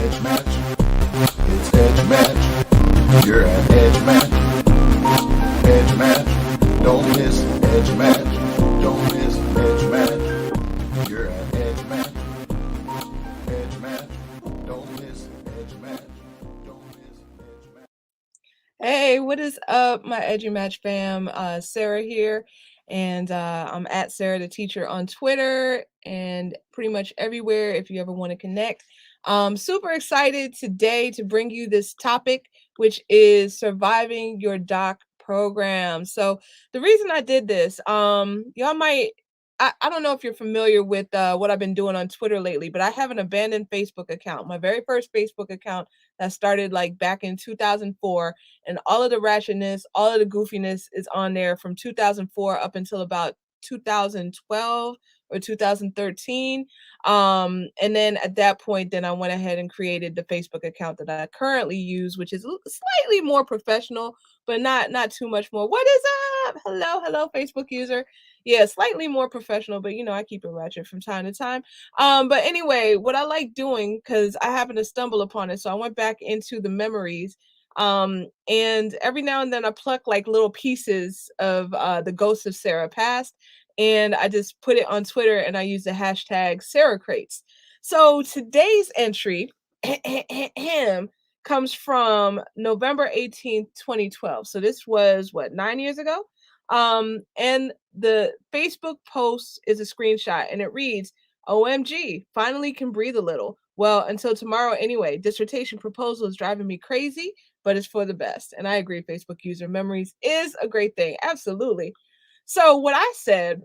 Edge Match. It's Edge Match. You're at Edge Match. Edge Match. Don't miss Edge Match. Don't miss Edge Match. You're at Edge Match. Edge Match. Don't miss Edge Match. Don't miss Edge Match. Hey, what is up, my EduMatch fam? Sarah here, and I'm at Sarah the Teacher on Twitter and pretty much everywhere if you ever want to connect. Super excited today to bring you this topic, which is surviving your doc program. So the reason I did this, y'all might. I don't know if you're familiar with what I've been doing on Twitter lately, but I have an abandoned Facebook account. My very first Facebook account that started like back in 2004, and all of the ratchetness, all of the goofiness is on there from 2004 up until about 2012 or 2013. And then at that point, then I went ahead and created the Facebook account that I currently use, which is slightly more professional, but not too much more. What is up? Hello, Facebook user. Yeah, slightly more professional, but I keep it ratchet from time to time. But anyway, what I like doing, because I happened to stumble upon it, so I went back into the memories. And every now and then I pluck like little pieces of the Ghost of Sarah past, and I just put it on Twitter and I use the hashtag Sarah Crates. So today's entry comes from November 18th, 2012. So this was what, 9 years ago? And the Facebook post is a screenshot and it reads, OMG, finally can breathe a little. Well, until tomorrow anyway. Dissertation proposal is driving me crazy, but it's for the best. And I agree, Facebook user memories is a great thing. Absolutely. So what I said,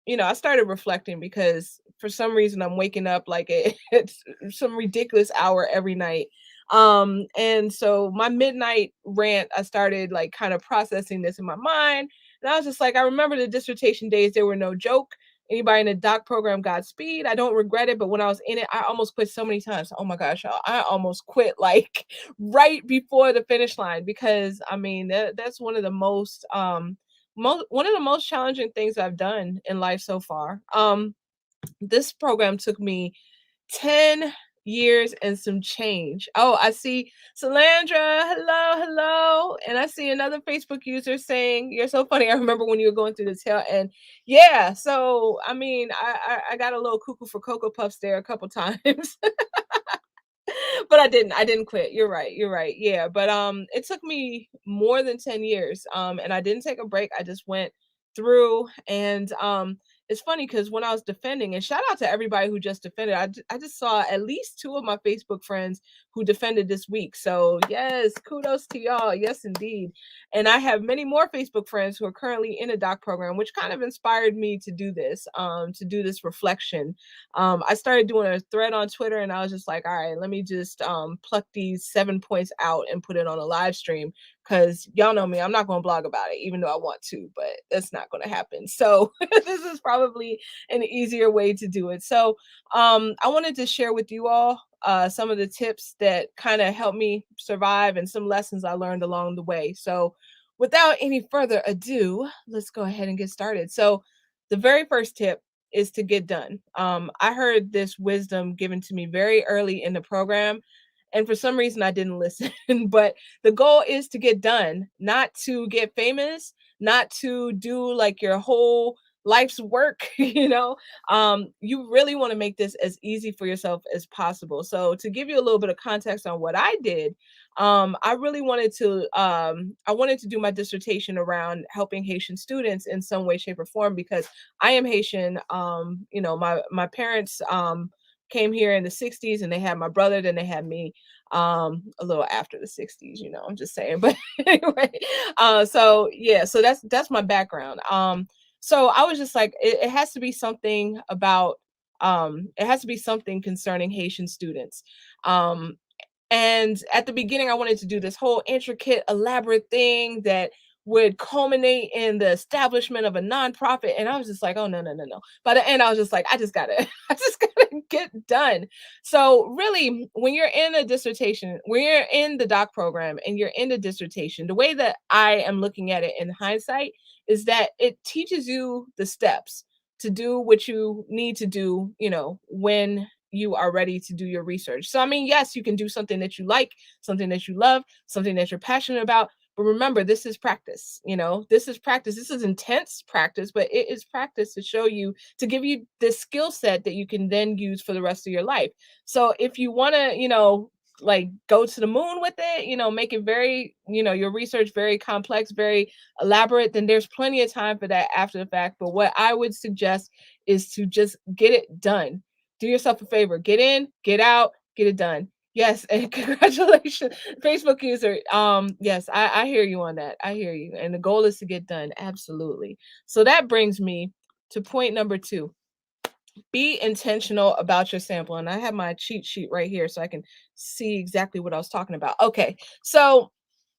I started reflecting because for some reason I'm waking up like it's some ridiculous hour every night. And so my midnight rant, I started like kind of processing this in my mind. And I was just like, I remember the dissertation days, they were no joke. Anybody in the doc program, Godspeed. I don't regret it, but when I was in it, I almost quit so many times. Oh my gosh, y'all, I almost quit like right before the finish line because I mean that's one of the one of the most challenging things I've done in life so far. This program took me 10 years and some change. Oh, I see Salandra. Hello. And I see another Facebook user saying, "You're so funny. I remember when you were going through the tail end." Yeah. So, I mean, I got a little cuckoo for Cocoa Puffs there a couple times. But I didn't quit. You're right. Yeah. But it took me more than 10 years. And I didn't take a break. I just went through and it's funny because when I was defending, and shout out to everybody who just defended, I just saw at least two of my Facebook friends who defended this week. So yes, kudos to y'all. Yes, indeed. And I have many more Facebook friends who are currently in a doc program, which kind of inspired me to do this reflection. I started doing a thread on Twitter and I was just like, all right, let me just pluck these 7 points out and put it on a live stream because y'all know me, I'm not going to blog about it, even though I want to, but that's not going to happen. So this is probably an easier way to do it. So I wanted to share with you all some of the tips that kind of helped me survive and some lessons I learned along the way. So without any further ado, let's go ahead and get started. So the very first tip is to get done. I heard this wisdom given to me very early in the program, and for some reason I didn't listen. But the goal is to get done, not to get famous, not to do like your whole life's work. You really want to make this as easy for yourself as possible. So to give you a little bit of context on what I did, I really wanted to I wanted to do my dissertation around helping Haitian students in some way, shape, or form because I am Haitian. My parents came here in the 60s and they had my brother, then they had me a little after the 60s, I'm just saying. But anyway, so yeah, so that's my background. So I was just like, it has to be something about it has to be something concerning Haitian students. And at the beginning, I wanted to do this whole intricate, elaborate thing that would culminate in the establishment of a nonprofit. And I was just like, oh no. By the end, I was just like, I just gotta get done. So really, when you're in a dissertation, when you're in the doc program and you're in the dissertation, the way that I am looking at it in hindsight is that it teaches you the steps to do what you need to do, when you are ready to do your research. So I mean, yes, you can do something that you like, something that you love, something that you're passionate about, but remember, this is practice. This is practice. This is intense practice, but it is practice to show you, to give you this skill set that you can then use for the rest of your life. So if you want to, like go to the moon with it, make it very, your research very complex, very elaborate, then there's plenty of time for that after the fact. But what I would suggest is to just get it done. Do yourself a favor, get in, get out, get it done. Yes, and congratulations, Facebook user. Yes, I hear you on that. I hear you. And the goal is to get done. Absolutely. So that brings me to point number 2. Be intentional about your sample. And I have my cheat sheet right here so I can see exactly what I was talking about. Okay. So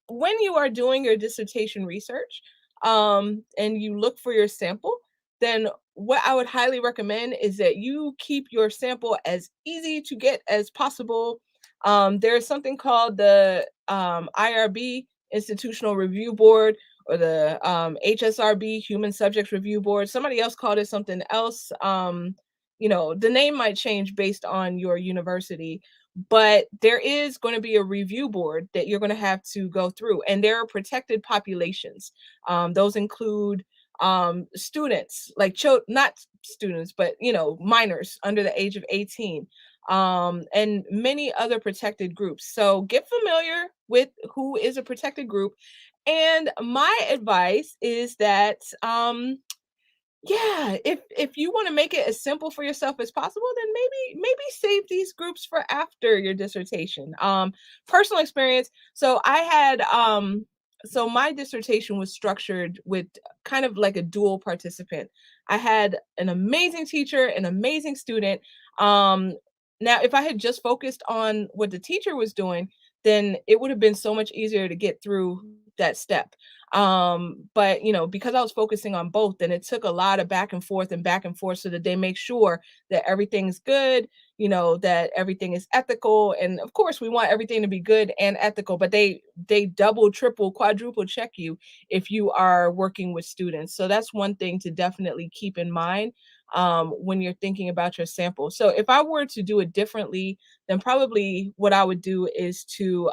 when you are doing your dissertation research, and you look for your sample, then what I would highly recommend is that you keep your sample as easy to get as possible. There's something called the IRB, Institutional Review Board, or the HSRB, Human Subjects Review Board. Somebody else called it something else. The name might change based on your university, but there is going to be a review board that you're going to have to go through, and there are protected populations. Those include students, like not students, but minors under the age of 18, and many other protected groups. So get familiar with who is a protected group. And my advice is that yeah, if you want to make it as simple for yourself as possible, then maybe save these groups for after your dissertation. Personal experience. So I had so my dissertation was structured with kind of like a dual participant. I had an amazing teacher, an amazing student. Um Now if I had just focused on what the teacher was doing, then it would have been so much easier to get through that step. But because I was focusing on both, then it took a lot of back and forth and back and forth so that they make sure that everything's good, that everything is ethical. And of course we want everything to be good and ethical, but they double, triple, quadruple check you if you are working with students. So that's one thing to definitely keep in mind when you're thinking about your sample. So if I were to do it differently, then probably what I would do is to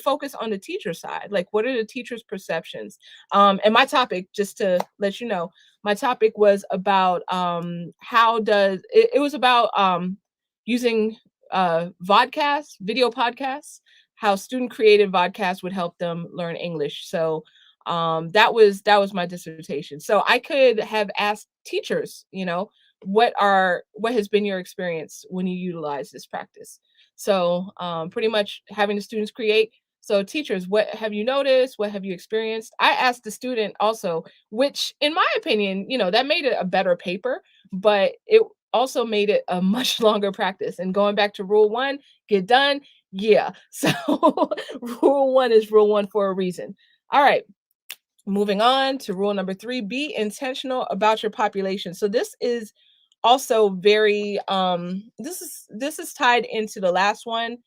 focus on the teacher side. Like, what are the teacher's perceptions? And my topic, just to let you know, my topic was about how does it was about using vodcasts, video podcasts, how student created vodcasts would help them learn English. So that was my dissertation. So I could have asked teachers, what has been your experience when you utilize this practice? So pretty much having the students create. So teachers, what have you noticed? What have you experienced? I asked the student also, which in my opinion, that made it a better paper, but it also made it a much longer practice. And going back to rule 1, get done. Yeah. So rule 1 is rule 1 for a reason. All right. Moving on to rule number 3, be intentional about your population. So this is also very this is tied into the last one,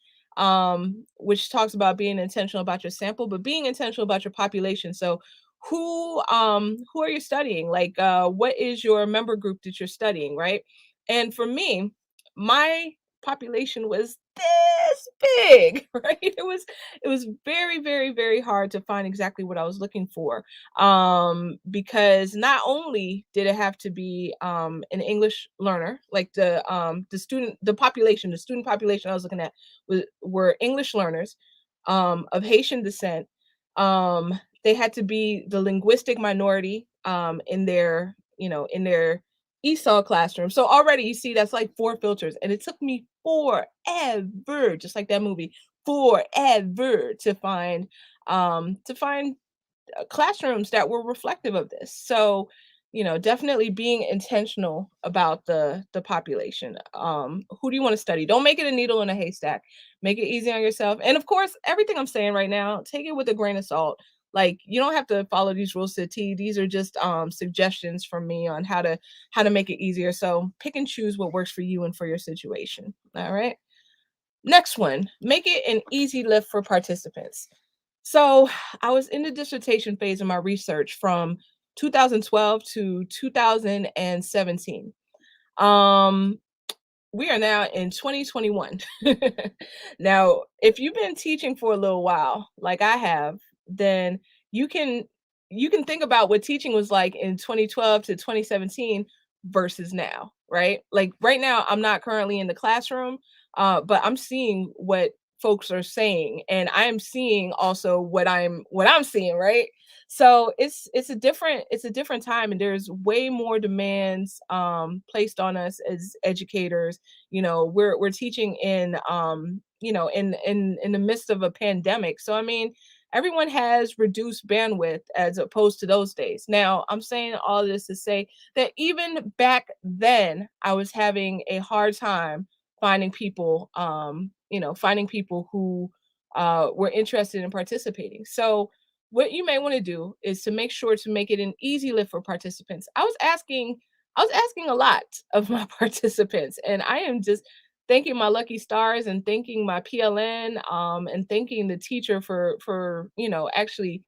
which talks about being intentional about your sample, but being intentional about your population. So who are you studying? Like what is your member group that you're studying, right? And for me, my population was this big, right? It was very, very, very hard to find exactly what I was looking for, because not only did it have to be an English learner, like the student population I was looking at were English learners of Haitian descent. They had to be the linguistic minority in their ESOL classroom. So already you see that's like 4 filters, and it took me forever, just like that movie, forever to find classrooms that were reflective of this. So, definitely being intentional about the population. Who do you want to study? Don't make it a needle in a haystack. Make it easy on yourself. And of course, everything I'm saying right now, take it with a grain of salt. Like, you don't have to follow these rules to the T. These are just suggestions from me on how to make it easier. So pick and choose what works for you and for your situation. All right. Next one, make it an easy lift for participants. So I was in the dissertation phase of my research from 2012 to 2017. Um, we are now in 2021. Now, if you've been teaching for a little while, like I have, then you can you can think about what teaching was like in 2012 to 2017 versus now, right? Like right now, I'm not currently in the classroom, but I'm seeing what folks are saying, and I'm seeing also what I'm seeing, right? So it's a different time, and there's way more demands placed on us as educators. We're teaching in in the midst of a pandemic, so I mean everyone has reduced bandwidth as opposed to those days. Now I'm saying all this to say that even back then I was having a hard time finding people who were interested in participating. So what you may want to do is to make sure to make it an easy lift for participants. I was asking a lot of my participants, and I am just thanking my lucky stars and thanking my PLN, and thanking the teacher for actually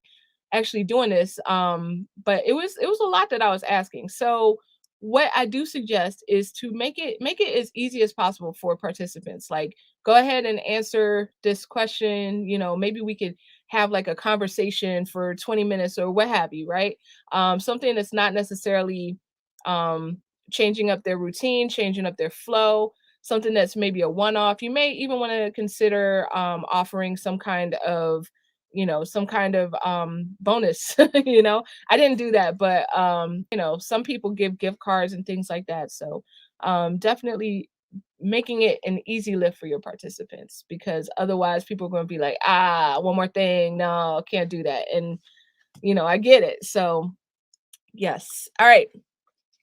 doing this. But it was a lot that I was asking. So what I do suggest is to make it as easy as possible for participants. Like go ahead and answer this question. Maybe we could have like a conversation for 20 minutes or what have you, right? Something that's not necessarily um changing up their routine, changing up their flow, something that's maybe a one-off. You may even want to consider offering some kind of bonus. I didn't do that, but some people give gift cards and things like that. So definitely making it an easy lift for your participants, because otherwise people are going to be like, one more thing, no, can't do that. And I get it. So yes. All right.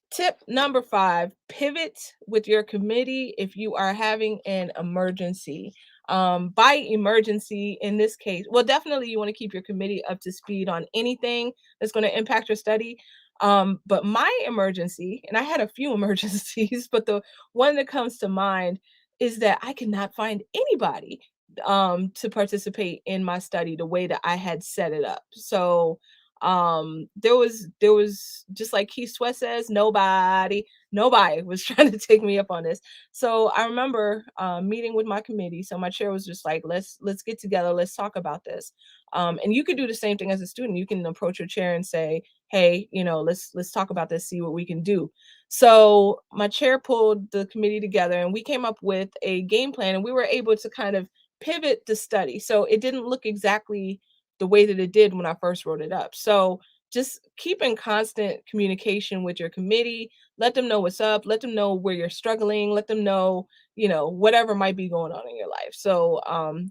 Tip number 5, pivot with your committee if you are having an emergency. By emergency, in this case, well, definitely you want to keep your committee up to speed on anything that's going to impact your study. But my emergency, and I had a few emergencies, but the one that comes to mind is that I could not find anybody to participate in my study the way that I had set it up. So there was just like Keith Sweat says, nobody was trying to take me up on this. So I remember meeting with my committee. So my chair was just like, let's get together, let's talk about this. And you could do the same thing as a student. You can approach your chair and say, hey, let's talk about this, see what we can do. So my chair pulled the committee together, and we came up with a game plan, and we were able to kind of pivot the study so it didn't look exactly the way that it did when I first wrote it up. So just keep in constant communication with your committee. Let them know what's up. Let them know where you're struggling. Let them know, whatever might be going on in your life. So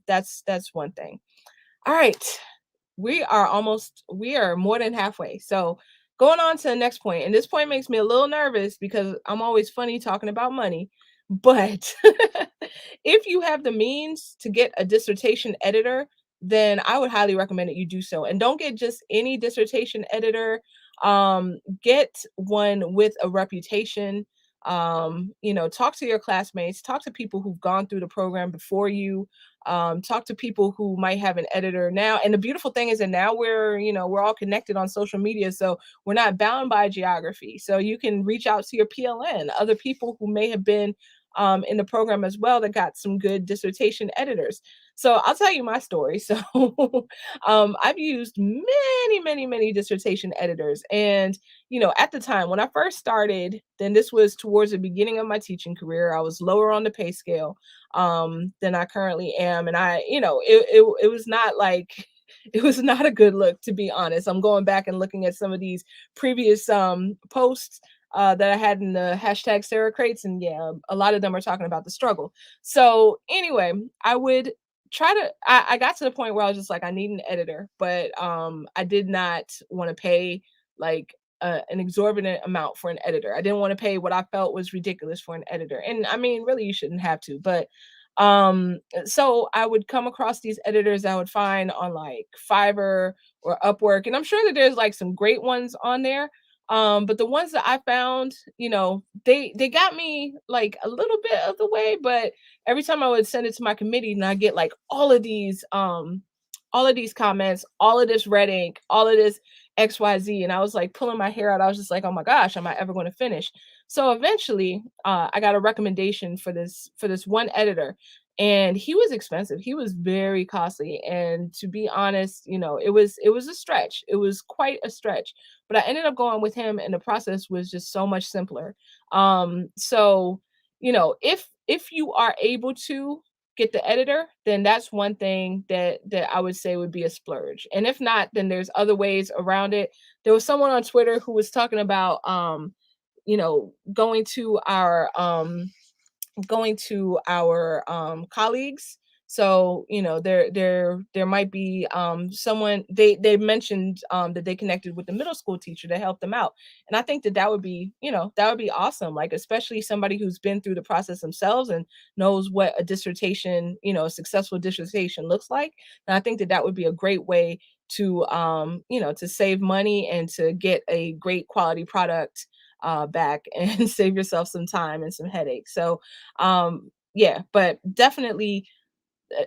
that's one thing. All right. We are more than halfway. So going on to the next point, and this point makes me a little nervous because I'm always funny talking about money. But if you have the means to get a dissertation editor, then I would highly recommend that you do so. And don't get just any dissertation editor. Get one with a reputation. Talk to your classmates, talk to people who've gone through the program before you, talk to people who might have an editor now. And the beautiful thing is that now we're all connected on social media, so we're not bound by geography. So you can reach out to your PLN, other people who may have been in the program as well, that got some good dissertation editors. So I'll tell you my story. So I've used many, many, many dissertation editors. And, at the time when I first started, then this was towards the beginning of my teaching career, I was lower on the pay scale than I currently am. And it was not like, it was not a good look, to be honest. I'm going back and looking at some of these previous posts that I had in the hashtag Sarah Crates, and yeah, a lot of them are talking about the struggle. So anyway, I would I got to the point where I was just like, I need an editor, but I did not want to pay like an exorbitant amount for an editor. I didn't want to pay what I felt was ridiculous for an editor. And I mean, really, you shouldn't have to, but so I would come across these editors I would find on like Fiverr or Upwork, and I'm sure that there's like some great ones on there. But the ones that I found, they got me like a little bit of the way, but every time I would send it to my committee, and I get like all of these comments, all of this red ink, all of this XYZ. And I was like pulling my hair out. I was just like, oh my gosh, am I ever going to finish? So eventually, I got a recommendation for this one editor, and he was expensive. He was very costly, and to be honest, it was a stretch. It was quite a stretch, but I ended up going with him, and the process was just so much simpler. So if you are able to get the editor, then that's one thing that I would say would be a splurge. And if not, then there's other ways around it. There was someone on Twitter who was talking about going to our colleagues. So there might be someone, they mentioned that they connected with the middle school teacher to help them out. And I think that would be, that would be awesome, like especially somebody who's been through the process themselves and knows what a dissertation, a successful dissertation looks like. And I think that would be a great way to save money and to get a great quality product back and save yourself some time and some headaches. So yeah, but definitely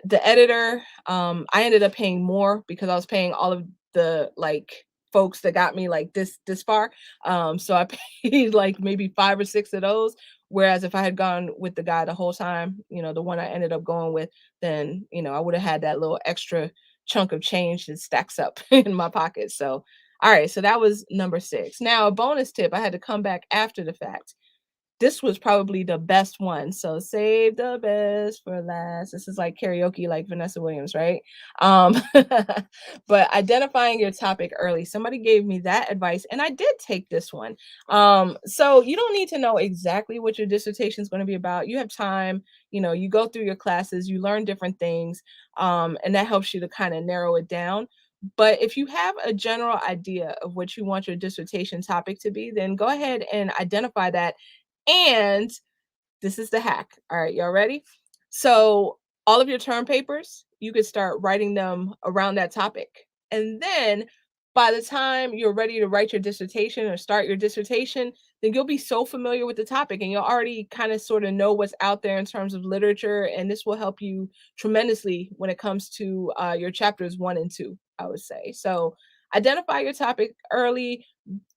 the editor, I ended up paying more because I was paying all of the like folks that got me like this far. So I paid like maybe 5 or 6 of those. Whereas if I had gone with the guy the whole time, the one I ended up going with, then I would have had that little extra chunk of change that stacks up in my pocket. So all right, so that was number 6. Now a bonus tip, I had to come back after the fact. This was probably the best one. So save the best for last. This is like karaoke, like Vanessa Williams, right? Um, but identifying your topic early. Somebody gave me that advice, and I did take this one. So you don't need to know exactly what your dissertation is going to be about. You have time. You go through your classes, you learn different things, and that helps you to kind of narrow it down. But if you have a general idea of what you want your dissertation topic to be, then go ahead and identify that, and this is the hack. All right, y'all ready? So, all of your term papers, you could start writing them around that topic. And then by the time you're ready to write your dissertation or start your dissertation, then you'll be so familiar with the topic and you'll already kind of sort of know what's out there in terms of literature. And this will help you tremendously when it comes to your chapters 1 and 2, I would say. So, identify your topic early,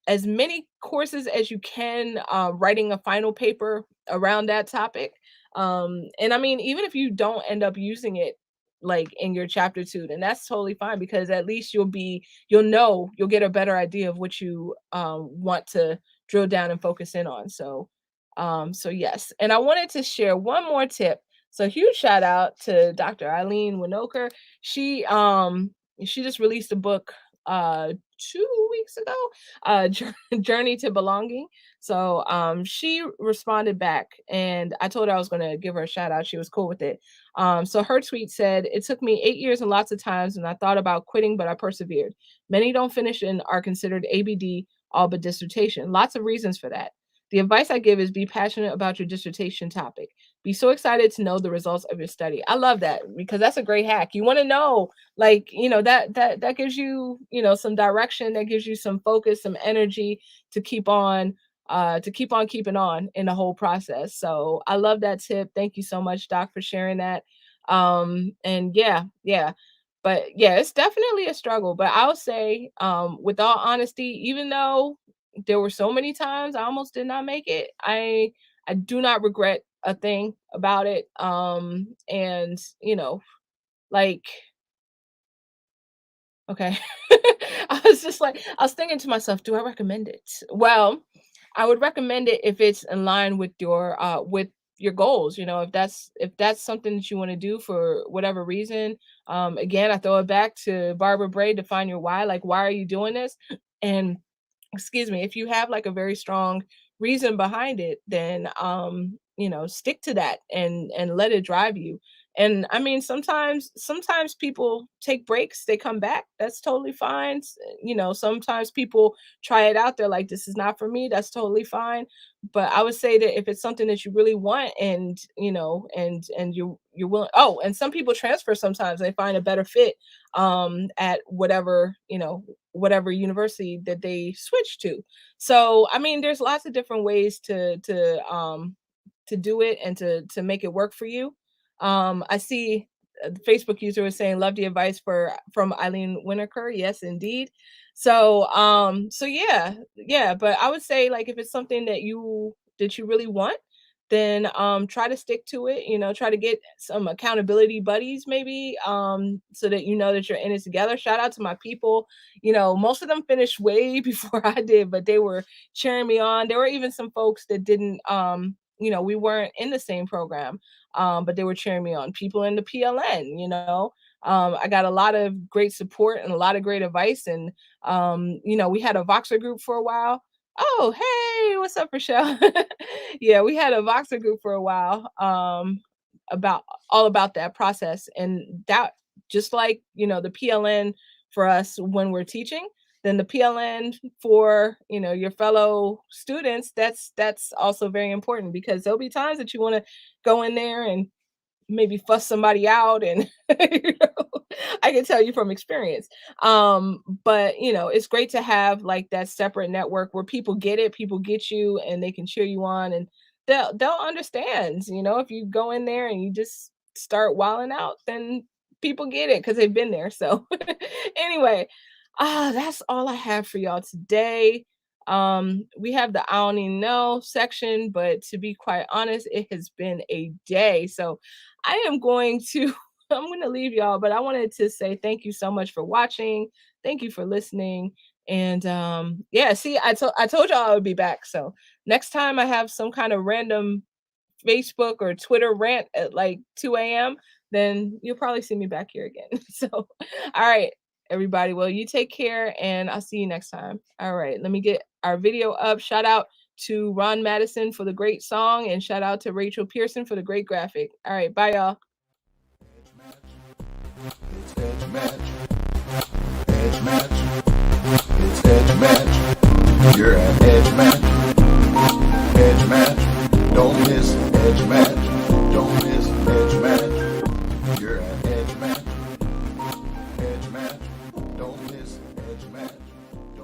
as many courses as you can, writing a final paper around that topic. And I mean, even if you don't end up using it like in your chapter 2, then that's totally fine, because at least you'll get a better idea of what you want to drill down and focus in on. So yes. And I wanted to share one more tip. So huge shout out to Dr. Eileen Winokur. She just released a book 2 weeks ago, Journey to Belonging. So she responded back, and I told her I was going to give her a shout out. She was cool with it. So her tweet said, "It took me 8 years and lots of times, and I thought about quitting, but I persevered. Many don't finish and are considered ABD, all but dissertation. Lots of reasons for that. The advice I give is be passionate about your dissertation topic. Be so excited to know the results of your study." I love that, because that's a great hack. You want to know, like, that gives you, some direction, that gives you some focus, some energy to keep on keeping on in the whole process. So I love that tip. Thank you so much, Doc, for sharing that. And yeah, but yeah, it's definitely a struggle. But I'll say, with all honesty, even though there were so many times I almost did not make it, I do not regret a thing about it. And like, okay. I was thinking to myself, do I recommend it? Well, I would recommend it if it's in line with your goals. If that's something that you want to do for whatever reason. Again, I throw it back to Barbara Bray, define your why. Like, why are you doing this? And excuse me, if you have like a very strong reason behind it, then stick to that and let it drive you. And I mean, sometimes people take breaks, they come back, that's totally fine. Sometimes people try it out, they're like, this is not for me, that's totally fine. But I would say that if it's something that you really want, and and you're willing. Oh, and some people transfer, sometimes they find a better fit at whatever university that they switch to. So I mean, there's lots of different ways to do it and to make it work for you. I see the Facebook user was saying, love the advice from Eileen Winokur. Yes, indeed. So yeah, but I would say, like, if it's something that you really want, then try to stick to it. Try to get some accountability buddies, maybe, so that you know that you're in it together. Shout out to my people. Most of them finished way before I did, but they were cheering me on. There were even some folks that didn't, we weren't in the same program, but they were cheering me on. People in the PLN, I got a lot of great support and a lot of great advice. And we had a Voxer group for a while. Oh, hey, what's up, Rochelle? Yeah, we had a Voxer group for a while, about all about that process. And that, just like, the PLN for us when we're teaching, then the PLN for, your fellow students, that's also very important, because there'll be times that you want to go in there and maybe fuss somebody out. And I can tell you from experience. But it's great to have like that separate network where people get it, people get you, and they can cheer you on, and they'll understand. If you go in there and you just start wilding out, then people get it because they've been there. So anyway, that's all I have for y'all today. We have the I don't even know section, but to be quite honest, it has been a day. So I am going to I'm going to leave y'all, but I wanted to say thank you so much for watching. Thank you for listening. And yeah, see, I told y'all I would be back. So next time I have some kind of random Facebook or Twitter rant at like 2 a.m., then you'll probably see me back here again. So, all right, everybody. Well, you take care, and I'll see you next time. All right, let me get our video up. Shout out to Ron Madison for the great song, and shout out to Rachel Pearson for the great graphic. All right, bye, y'all. It's Edge Match. Edge Match. It's Edge Match. You're at Edge Match. Edge Match. Don't miss Edge Match. Don't miss Edge Match. You're at Edge Match. Edge Match. Don't miss